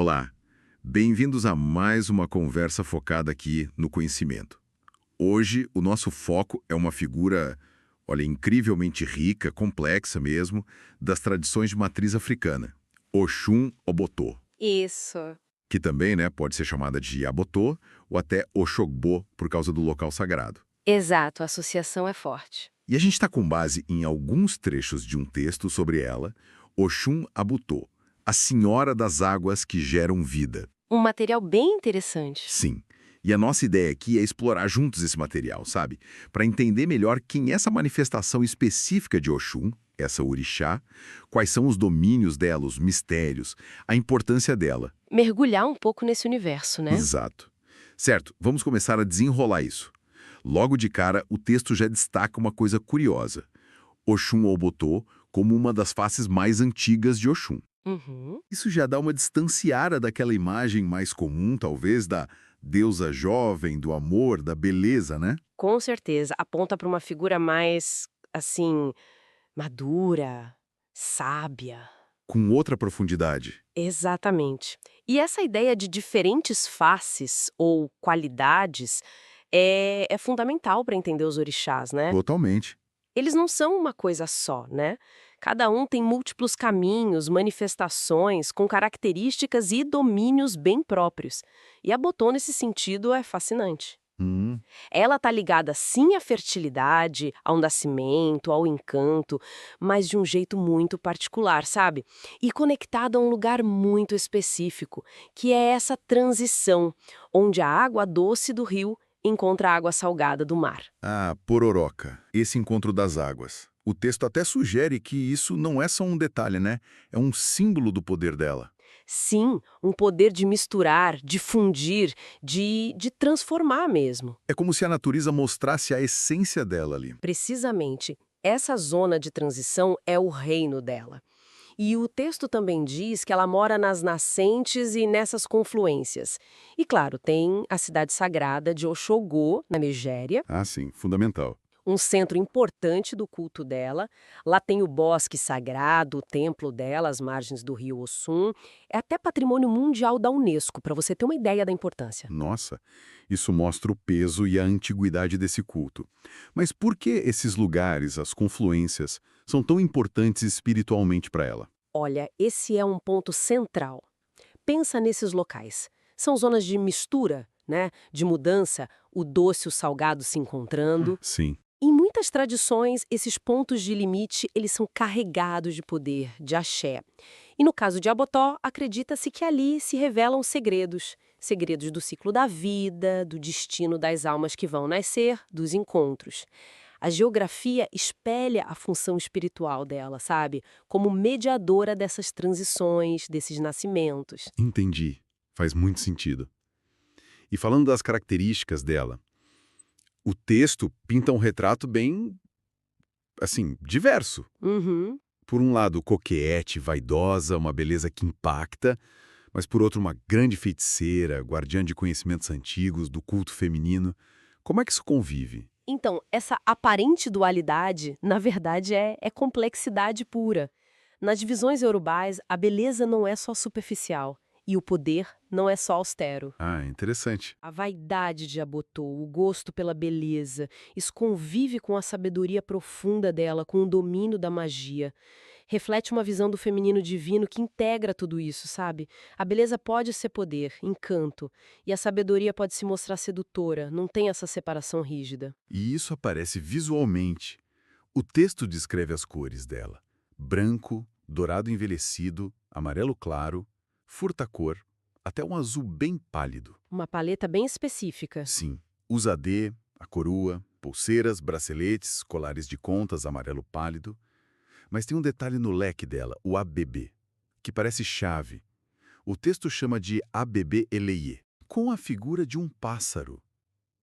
Olá, bem-vindos a mais uma conversa focada aqui no conhecimento. Hoje, o nosso foco é uma figura, olha, incrivelmente rica, complexa mesmo, das tradições de matriz africana, Oxum Obotô, Isso. que também, pode ser chamada de Abotô ou até Oxogbó por causa do local sagrado. Exato, a associação é forte. E a gente está com base em alguns trechos de um texto sobre ela, Oxum Abutô, a Senhora das Águas que Geram Vida. Um material bem interessante. Sim. E a nossa ideia aqui é explorar juntos esse material, sabe? Para entender melhor quem é essa manifestação específica de Oxum, essa orixá, quais são os domínios dela, os mistérios, a importância dela. Mergulhar um pouco nesse universo, né? Exato. Certo, vamos começar a desenrolar isso. Logo de cara, o texto já destaca uma coisa curiosa. Oxum Obotô como uma das faces mais antigas de Oxum. Uhum. Isso já dá uma distanciada daquela imagem mais comum, talvez, da deusa jovem, do amor, da beleza, né? Com certeza. Aponta para uma figura mais, assim, madura, sábia. Com outra profundidade. Exatamente. E essa ideia de diferentes faces ou qualidades é fundamental para entender os orixás, né? Totalmente. Eles não são uma coisa só, né? Cada um tem múltiplos caminhos, manifestações, com características e domínios bem próprios. E a Botô, nesse sentido, é fascinante. Hum, Ela está ligada sim à fertilidade, ao nascimento, ao encanto, mas de um jeito muito particular, sabe? E conectada a um lugar muito específico, que é essa transição, onde a água doce do rio encontra a água salgada do mar. a pororoca, esse encontro das águas. O texto até sugere que isso não é só um detalhe, né? É um símbolo do poder dela. Sim, um poder de misturar, de fundir, de transformar mesmo. É como se a natureza mostrasse a essência dela ali. Precisamente, essa zona de transição é o reino dela. E o texto também diz que ela mora nas nascentes e nessas confluências. E claro, tem a cidade sagrada de Oxogô, na Nigéria, Ah, sim, fundamental. um centro importante do culto dela. Lá tem o bosque sagrado, o templo dela, às margens do rio Ossum. É até patrimônio mundial da Unesco, para você ter uma ideia da importância. Nossa, isso mostra o peso e a antiguidade desse culto. Mas por que esses lugares, as confluências, são tão importantes espiritualmente para ela? Olha, esse é um ponto central. Pensa nesses locais. São zonas de mistura, né? De mudança, o doce e o salgado se encontrando. Sim. Em muitas tradições, esses pontos de limite, eles são carregados de poder, de axé. E no caso de Abotó, acredita-se que ali se revelam segredos. Segredos do ciclo da vida, do destino das almas que vão nascer, dos encontros. A geografia espelha a função espiritual dela, sabe? Como mediadora dessas transições, desses nascimentos. Entendi. Faz muito sentido. E falando das características dela, o texto pinta um retrato bem, assim, diverso. Uhum. Por um lado, coquette, vaidosa, uma beleza que impacta, mas por outro, uma grande feiticeira, guardiã de conhecimentos antigos, do culto feminino. Como é que isso convive? Então, essa aparente dualidade, na verdade, é complexidade pura. Nas divisões iorubais, a beleza não é só superficial e o poder não é só austero. Ah, interessante. A vaidade de Abotô, o gosto pela beleza, isso convive com a sabedoria profunda dela, com o domínio da magia. Reflete uma visão do feminino divino que integra tudo isso, sabe? A beleza pode ser poder, encanto, e a sabedoria pode se mostrar sedutora, não tem essa separação rígida. E isso aparece visualmente. O texto descreve as cores dela: branco, dourado envelhecido, amarelo claro, furta-cor, até um azul bem pálido. Uma paleta bem específica. Sim, usadê, a coroa, pulseiras, braceletes, colares de contas amarelo pálido. Mas tem um detalhe no leque dela, o ABB, que parece chave. O texto chama de ABB Eleye, com a figura de um pássaro.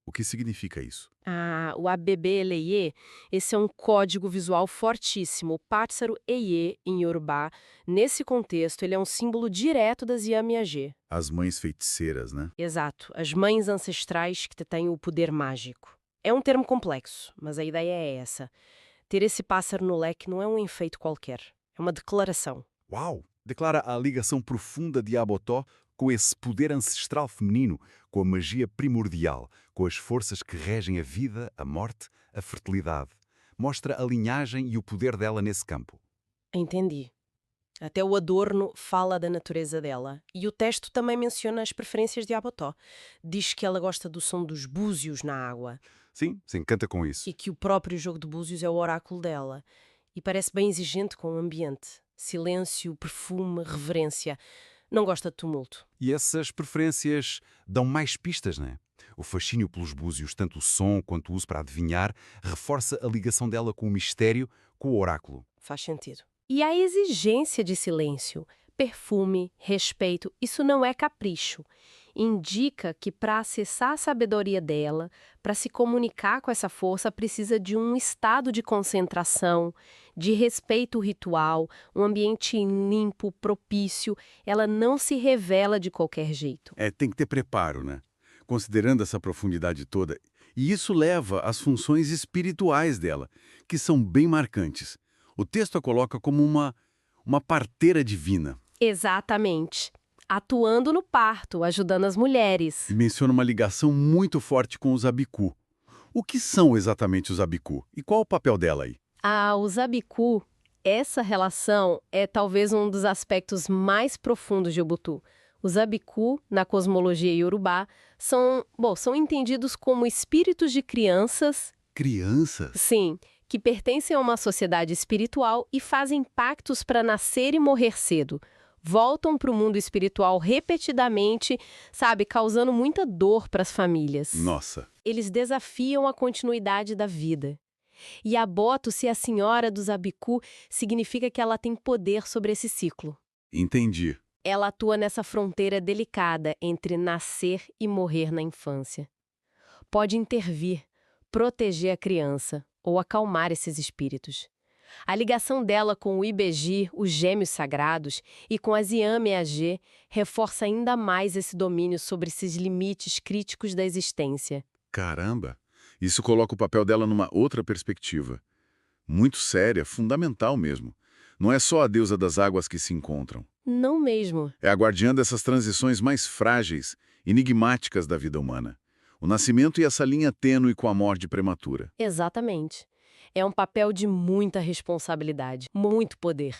O que significa isso? Ah, o ABB Eleye, esse é um código visual fortíssimo. O pássaro Eye, em Yorubá, nesse contexto, ele é um símbolo direto das Yamiagê. As mães feiticeiras, né? Exato, as mães ancestrais que têm o poder mágico. É um termo complexo, mas a ideia é essa. Ter esse pássaro no leque não é um enfeite qualquer, é uma declaração. Uau! Declara a ligação profunda de Abotó com esse poder ancestral feminino, com a magia primordial, com as forças que regem a vida, a morte, a fertilidade. Mostra a linhagem e o poder dela nesse campo. Entendi. Até o Adorno fala da natureza dela. E o texto também menciona as preferências de Abotó. Diz que ela gosta do som dos búzios na água Sim, se encanta com isso. e que o próprio jogo de búzios é o oráculo dela. E parece bem exigente com o ambiente. Silêncio, perfume, reverência. Não gosta de tumulto. E essas preferências dão mais pistas, não é? O fascínio pelos búzios, tanto o som quanto o uso para adivinhar, reforça a ligação dela com o mistério, com o oráculo. Faz sentido. E a exigência de silêncio, perfume, respeito, isso não é capricho. Indica que para acessar a sabedoria dela, para se comunicar com essa força, precisa de um estado de concentração, de respeito ritual, um ambiente limpo, propício. Ela não se revela de qualquer jeito. Tem que ter preparo, né? Considerando essa profundidade toda. E isso leva às funções espirituais dela, que são bem marcantes. O texto a coloca como uma parteira divina. Exatamente. Atuando no parto, ajudando as mulheres. E menciona uma ligação muito forte com os abicu. O que são exatamente os abicu? E qual o papel dela aí? Os abicu, essa relação é talvez um dos aspectos mais profundos de Ubuntu. Os abicu, na cosmologia iorubá, são entendidos como espíritos de crianças, Crianças? sim, que pertencem a uma sociedade espiritual e fazem pactos para nascer e morrer cedo. Voltam para o mundo espiritual repetidamente, sabe, causando muita dor para as famílias. Nossa. Eles desafiam a continuidade da vida. E Aboto ser a senhora dos abicu significa que ela tem poder sobre esse ciclo. Entendi. Ela atua nessa fronteira delicada entre nascer e morrer na infância. Pode intervir, proteger a criança ou acalmar esses espíritos. A ligação dela com o Ibeji, os gêmeos sagrados, e com as Iame-Ag reforça ainda mais esse domínio sobre esses limites críticos da existência. Caramba! Isso coloca o papel dela numa outra perspectiva. Muito séria, fundamental mesmo. Não é só a deusa das águas que se encontram. Não mesmo. É a guardiã dessas transições mais frágeis, enigmáticas da vida humana. O nascimento e essa linha tênue com a morte prematura. Exatamente. É um papel de muita responsabilidade, muito poder.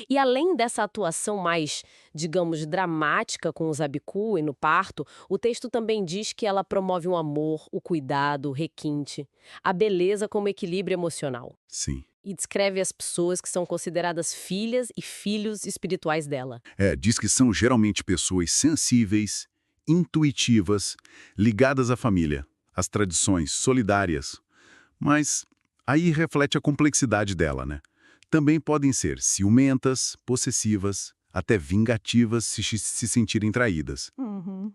E além dessa atuação mais, digamos, dramática com os abicu e no parto, o texto também diz que ela promove o amor, o cuidado, o requinte, a beleza como equilíbrio emocional. Sim. E descreve as pessoas que são consideradas filhas e filhos espirituais dela. Diz que são geralmente pessoas sensíveis, intuitivas, ligadas à família, às tradições, solidárias. Mas aí reflete a complexidade dela, né? Também podem ser ciumentas, possessivas, até vingativas se sentirem traídas.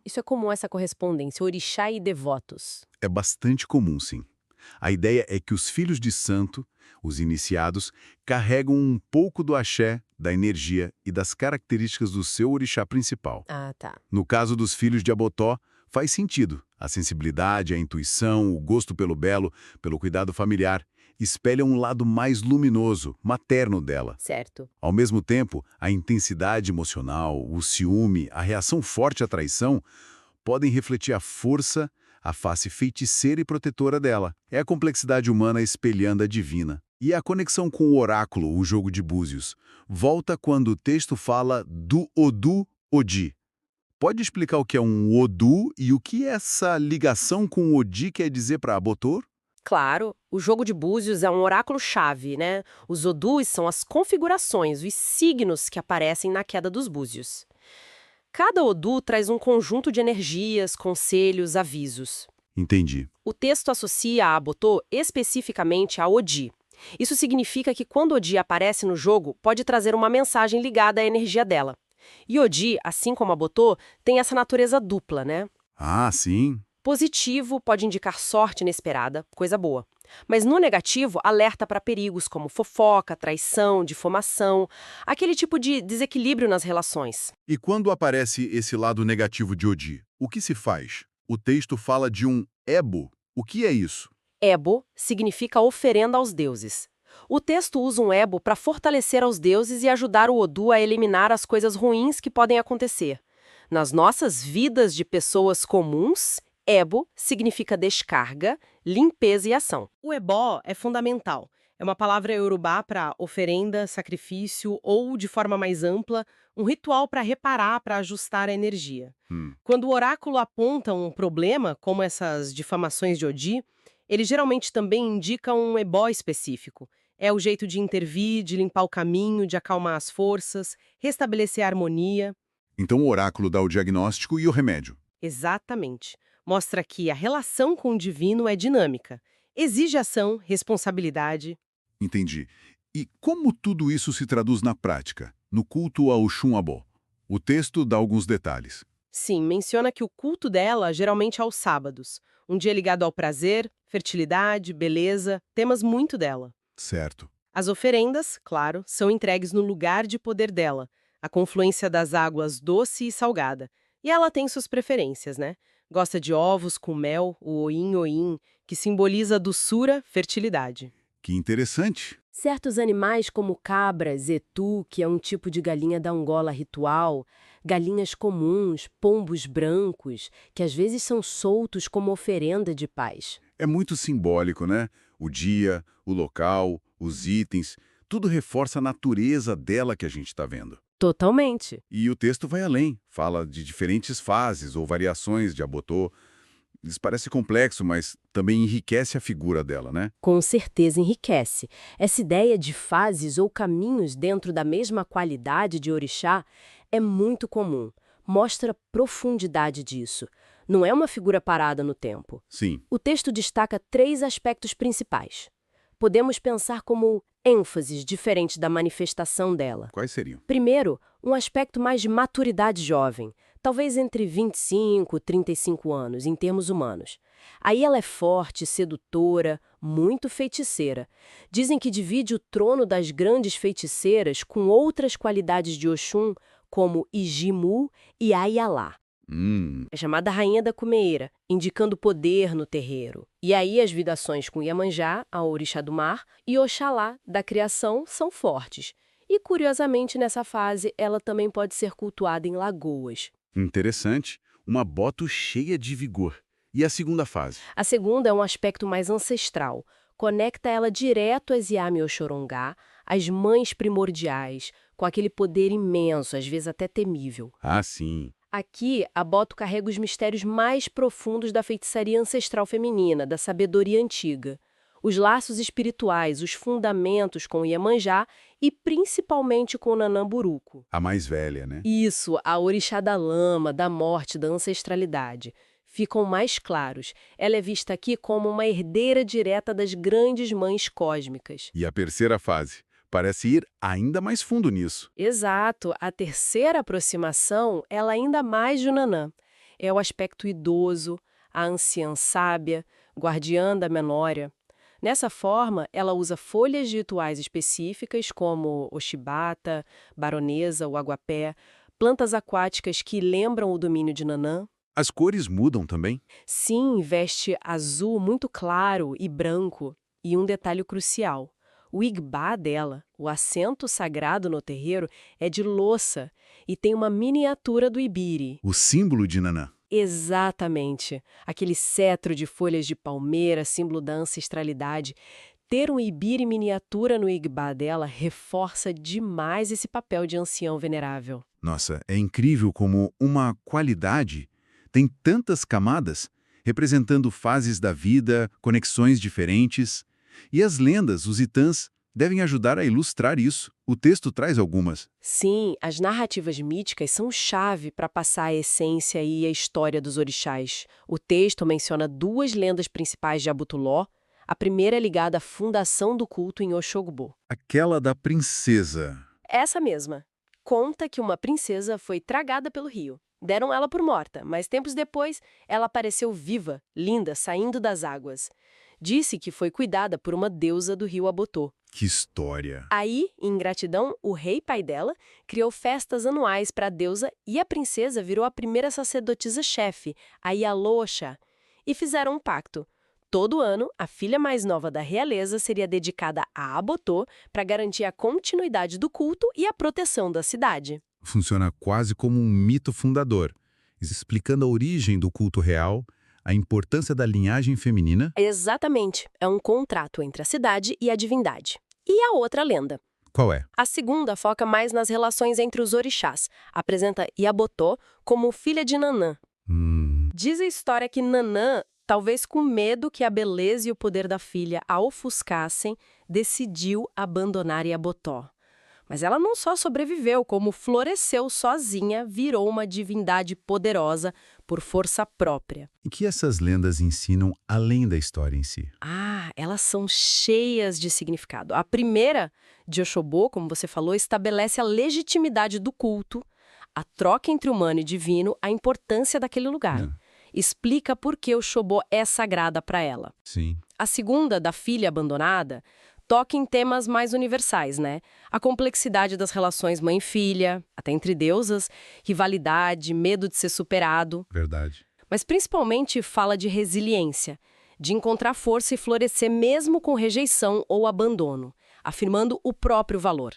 Isso é comum, essa correspondência, orixá e devotos. É bastante comum, sim. A ideia é que os filhos de santo, os iniciados, carregam um pouco do axé, da energia e das características do seu orixá principal. Ah, tá. No caso dos filhos de Abotó, faz sentido. A sensibilidade, a intuição, o gosto pelo belo, pelo cuidado familiar, espelham um lado mais luminoso, materno dela. Certo. Ao mesmo tempo, a intensidade emocional, o ciúme, a reação forte à traição podem refletir a força, a face feiticeira e protetora dela. É a complexidade humana espelhando a divina. E a conexão com o oráculo, o jogo de búzios, volta quando o texto fala do Odu Odi. Pode explicar o que é um Odu e o que essa ligação com o Odi quer dizer para Abotor? Claro, o jogo de búzios é um oráculo-chave, né? Os odus são as configurações, os signos que aparecem na queda dos búzios. Cada odu traz um conjunto de energias, conselhos, avisos. Entendi. O texto associa a Abotô especificamente a Odi. Isso significa que quando Odi aparece no jogo, pode trazer uma mensagem ligada à energia dela. E Odi, assim como Abotô, tem essa natureza dupla, né? Ah, sim. Positivo pode indicar sorte inesperada, coisa boa. Mas no negativo, alerta para perigos como fofoca, traição, difamação, aquele tipo de desequilíbrio nas relações. E quando aparece esse lado negativo de Odi, o que se faz? O texto fala de um ebo. O que é isso? Ebo significa oferenda aos deuses. O texto usa um ebo para fortalecer aos deuses e ajudar o Odu a eliminar as coisas ruins que podem acontecer. Nas nossas vidas de pessoas comuns, ebo significa descarga, limpeza e ação. O ebó é fundamental. É uma palavra iorubá para oferenda, sacrifício ou, de forma mais ampla, um ritual para reparar, para ajustar a energia. Quando o oráculo aponta um problema, como essas difamações de Odi, ele geralmente também indica um ebó específico. É o jeito de intervir, de limpar o caminho, de acalmar as forças, restabelecer a harmonia. Então o oráculo dá o diagnóstico e o remédio. Exatamente. Mostra que a relação com o divino é dinâmica. Exige ação, responsabilidade. Entendi. E como tudo isso se traduz na prática, no culto ao Oxum-Abó? O texto dá alguns detalhes. Sim, menciona que o culto dela geralmente é aos sábados. Um dia ligado ao prazer, fertilidade, beleza, temas muito dela. Certo. As oferendas, claro, são entregues no lugar de poder dela, a confluência das águas doce e salgada. E ela tem suas preferências, né? Gosta de ovos com mel, o oim-oim, que simboliza doçura, fertilidade. Que interessante. Certos animais como cabras, etu, que é um tipo de galinha da Angola ritual, galinhas comuns, pombos brancos, que às vezes são soltos como oferenda de paz. É muito simbólico, né? O dia, o local, os itens, tudo reforça a natureza dela que a gente está vendo. Totalmente. E o texto vai além, fala de diferentes fases ou variações de Abotô. Isso parece complexo, mas também enriquece a figura dela, né? Com certeza enriquece. Essa ideia de fases ou caminhos dentro da mesma qualidade de orixá é muito comum. Mostra profundidade disso. Não é uma figura parada no tempo. Sim. O texto destaca 3 aspectos principais. Podemos pensar como ênfases diferentes da manifestação dela. Quais seriam? Primeiro, um aspecto mais de maturidade jovem, talvez entre 25 e 35 anos, em termos humanos. Aí ela é forte, sedutora, muito feiticeira. Dizem que divide o trono das grandes feiticeiras com outras qualidades de Oxum, como Ijimu e Ayalá. É chamada Rainha da Cumeira, indicando poder no terreiro. E aí as vidações com Iemanjá, a orixá do mar, e Oxalá, da criação, são fortes. E, curiosamente, nessa fase, ela também pode ser cultuada em lagoas. Interessante. Uma boto cheia de vigor. E a segunda fase? A segunda é um aspecto mais ancestral. Conecta ela direto às Yami Oxorongá, às mães primordiais, com aquele poder imenso, às vezes até temível. Ah, sim. Aqui, a Boto carrega os mistérios mais profundos da feitiçaria ancestral feminina, da sabedoria antiga. Os laços espirituais, os fundamentos com Iemanjá e principalmente com Nanamburuco. A mais velha, né? Isso, a orixá da lama, da morte, da ancestralidade. Ficam mais claros. Ela é vista aqui como uma herdeira direta das grandes mães cósmicas. E a terceira fase? Parece ir ainda mais fundo nisso. Exato. A terceira aproximação, ela ainda mais de Nanã. É o aspecto idoso, a anciã sábia, guardiã da memória. Nessa forma, ela usa folhas de rituais específicas como o chibata, baronesa, o aguapé, plantas aquáticas que lembram o domínio de Nanã. As cores mudam também? Sim, veste azul muito claro e branco. E um detalhe crucial. O igbá dela, o assento sagrado no terreiro, é de louça e tem uma miniatura do ibiri. O símbolo de Nanã. Exatamente. Aquele cetro de folhas de palmeira, símbolo da ancestralidade. Ter um ibiri miniatura no igbá dela reforça demais esse papel de ancião venerável. Nossa, é incrível como uma qualidade tem tantas camadas, representando fases da vida, conexões diferentes. E as lendas, os itãs, devem ajudar a ilustrar isso. O texto traz algumas. Sim, as narrativas míticas são chave para passar a essência e a história dos orixás. O texto menciona 2 lendas principais de Abutuló. A primeira é ligada à fundação do culto em Oxogbo. Aquela da princesa. Essa mesma. Conta que uma princesa foi tragada pelo rio. Deram ela por morta, mas tempos depois ela apareceu viva, linda, saindo das águas. Disse que foi cuidada por uma deusa do rio Abotô. Que história! Aí, em gratidão, o rei pai dela criou festas anuais para a deusa e a princesa virou a primeira sacerdotisa-chefe, a Ialoxa, e fizeram um pacto. Todo ano, a filha mais nova da realeza seria dedicada a Abotô para garantir a continuidade do culto e a proteção da cidade. Funciona quase como um mito fundador, explicando a origem do culto real, a importância da linhagem feminina. Exatamente, é um contrato entre a cidade e a divindade. E a outra lenda? Qual é? A segunda foca mais nas relações entre os orixás. Apresenta Iabotó como filha de Nanã. Diz a história que Nanã, talvez com medo que a beleza e o poder da filha a ofuscassem, decidiu abandonar Iabotó. Mas ela não só sobreviveu, como floresceu sozinha, virou uma divindade poderosa por força própria. E que essas lendas ensinam além da história em si? Elas são cheias de significado. A primeira, de Oxobô, como você falou, estabelece a legitimidade do culto, a troca entre humano e divino, a importância daquele lugar. Explica por que Oxobô é sagrada para ela. Sim. A segunda, da filha abandonada, toca em temas mais universais, né? A complexidade das relações mãe-filha, até entre deusas, rivalidade, medo de ser superado. Verdade. Mas principalmente fala de resiliência, de encontrar força e florescer mesmo com rejeição ou abandono, afirmando o próprio valor.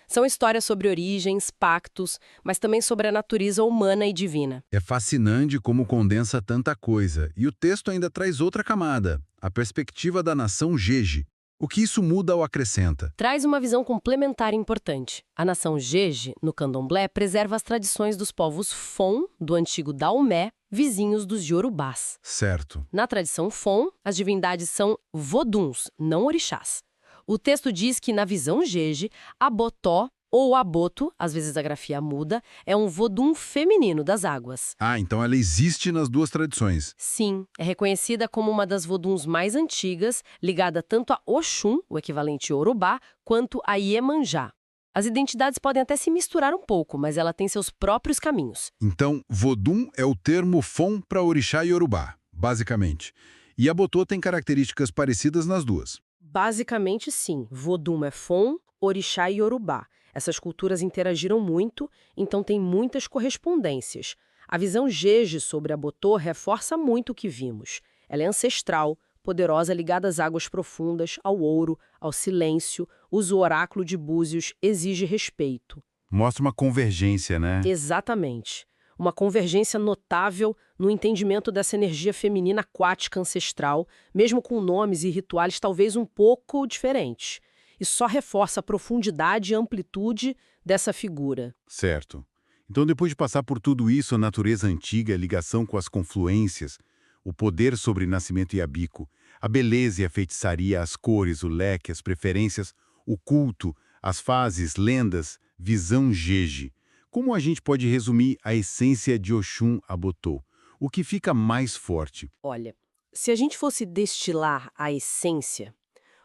São histórias sobre origens, pactos, mas também sobre a natureza humana e divina. É fascinante como condensa tanta coisa. E o texto ainda traz outra camada, a perspectiva da nação Jeje. O que isso muda ou acrescenta? Traz uma visão complementar importante. A nação Jeje, no candomblé, preserva as tradições dos povos Fon, do antigo Daomé, vizinhos dos Yorubás. Certo. Na tradição Fon, as divindades são voduns, não orixás. O texto diz que, na visão Jeje, Abotó, ou Aboto, às vezes a grafia muda, é um vodum feminino das águas. Então ela existe nas duas tradições. Sim, é reconhecida como uma das voduns mais antigas, ligada tanto a Oxum, o equivalente Yorubá, quanto a Iemanjá. As identidades podem até se misturar um pouco, mas ela tem seus próprios caminhos. Então, Vodum é o termo Fon para orixá Yorubá, basicamente. E Abotô tem características parecidas nas duas. Basicamente, sim. Vodum é Fon, orixá e Yorubá. Essas culturas interagiram muito, então tem muitas correspondências. A visão Jeje sobre Abotô reforça muito o que vimos. Ela é ancestral, poderosa, ligada às águas profundas, ao ouro, ao silêncio, usa o oráculo de Búzios, exige respeito. Mostra uma convergência, né? Exatamente. Uma convergência notável no entendimento dessa energia feminina aquática ancestral, mesmo com nomes e rituais talvez um pouco diferentes. E só reforça a profundidade e amplitude dessa figura. Certo. Então, depois de passar por tudo isso, a natureza antiga, a ligação com as confluências, o poder sobre nascimento e abico, a beleza e a feitiçaria, as cores, o leque, as preferências, o culto, as fases, lendas, visão Jeje. Como a gente pode resumir a essência de Oxum Abotô? O que fica mais forte? Olha, se a gente fosse destilar a essência,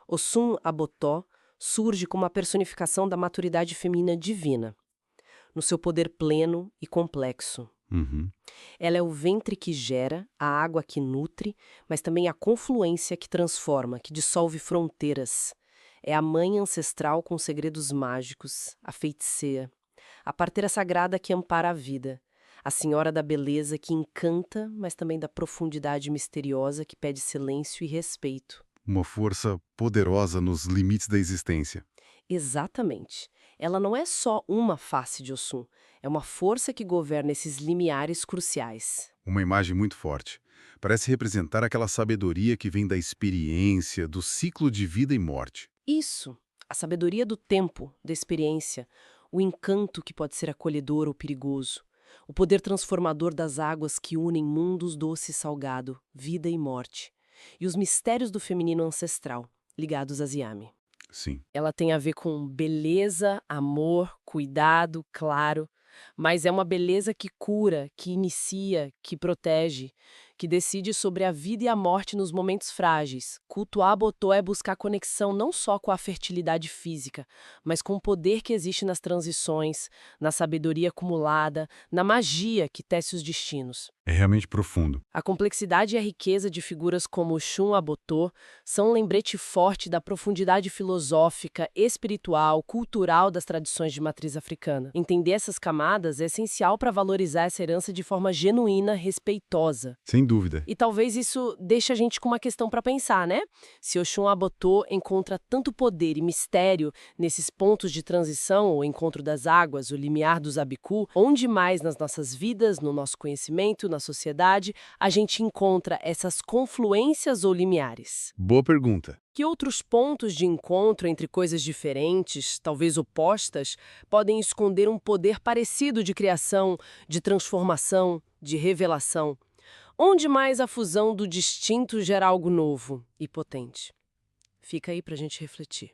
Oxum Abotó surge como a personificação da maturidade feminina divina, no seu poder pleno e complexo. Ela é o ventre que gera, a água que nutre, mas também a confluência que transforma, que dissolve fronteiras. É a mãe ancestral com segredos mágicos, a feiticeira, a parteira sagrada que ampara a vida, a senhora da beleza que encanta, mas também da profundidade misteriosa que pede silêncio e respeito. Uma força poderosa nos limites da existência. Exatamente. Ela não é só uma face de Oxum, é uma força que governa esses limiares cruciais. Uma imagem muito forte. Parece representar aquela sabedoria que vem da experiência, do ciclo de vida e morte. Isso, a sabedoria do tempo, da experiência, o encanto que pode ser acolhedor ou perigoso, o poder transformador das águas que unem mundos doce e salgado, vida e morte, e os mistérios do feminino ancestral, ligados a Ziame. Sim. Ela tem a ver com beleza, amor, cuidado, claro, mas é uma beleza que cura, que inicia, que protege, que decide sobre a vida e a morte nos momentos frágeis. Cultuar Abotô é buscar conexão não só com a fertilidade física, mas com o poder que existe nas transições, na sabedoria acumulada, na magia que tece os destinos. É realmente profundo. A complexidade e a riqueza de figuras como Oxum Abotô são um lembrete forte da profundidade filosófica, espiritual, cultural das tradições de matriz africana. Entender essas camadas é essencial para valorizar essa herança de forma genuína, respeitosa. Sem dúvida. E talvez isso deixe a gente com uma questão para pensar, né? Se Oxum Abotô encontra tanto poder e mistério nesses pontos de transição, o encontro das águas, o limiar dos Abiku, onde mais nas nossas vidas, no nosso conhecimento, na sociedade, a gente encontra essas confluências ou limiares? Boa pergunta. Que outros pontos de encontro entre coisas diferentes, talvez opostas, podem esconder um poder parecido de criação, de transformação, de revelação? Onde mais a fusão do distinto gera algo novo e potente? Fica aí pra gente refletir.